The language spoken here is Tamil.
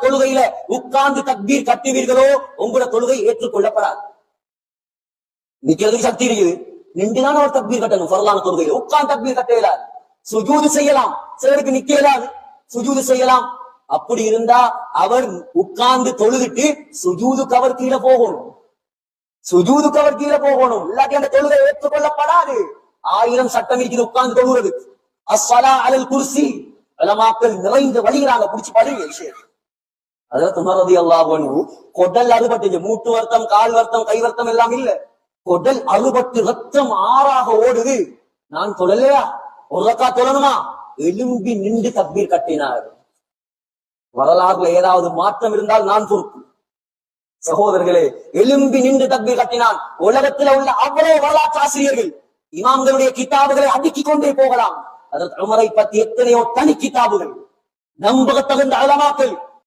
தொழுகையில உட்கார்ந்து தக்பீர் கட்டுவீர்களோ உங்களோட தொழுகை ஏற்றுக்கொள்ளப்படாது. நிக்கிறதுக்கு சக்தி இருக்குது, நின்றுதான் ஒரு தக்பீர் கட்டணும். ஃபர்லான தொழுகையில உட்கார்ந்து தக்பீர் கட்ட இயலாது. சுஜூது செய்யலாம், சிலருக்கு நிக்க இயலாது, சுஜூது செய்யலாம். அப்படி இருந்தா அவர் உட்கார்ந்து தொழுதுட்டு சுஜூதுக்கு அவர் கீழே போகணும், சுஜூதுக்கு அவர் கீழே போகணும். இல்லாட்டி அந்த தொழுகை ஏற்றுக்கொள்ளப்படாது. 1000 சட்டம் இருக்குது உட்கார்ந்து தொழுகிறது. அஸ்ஸலா அலல் குர்சி உலமாக்கள் நிறைந்து வழிகிறாங்க, புடிச்சு படுங்க விஷயம். அதாவது உமர் ரலியல்லாஹு அன்ஹு கொடல் அறுபட்டு, மூட்டு வருத்தம், கால் வருத்தம், கை வருத்தம் எல்லாம் இல்ல, கொடல் அறுபட்டு ரத்தம் ஆறாக ஓடுது. நான் தொழலையா, ஒரு ரக்கா தொழணுமா, எலும்பி நின்று தக்பீர் கட்டினார். வரலாறுல ஏதாவது மாற்றம் இருந்தால் நான் பொறுப்பு. சகோதரர்களே, எலும்பி நின்று தக்பீர் கட்டினான். உலகத்தில் உள்ள அவ்வளவு வரலாற்று ஆசிரியர்கள் இமாம்களுடைய கிதாபுகளை அடுக்கிக் கொண்டே போகலாம். அதற்கு உமரை பற்றி எத்தனையோ தனி கிதாபுகள், நம்பகத்தகுந்த உலமாக்கள்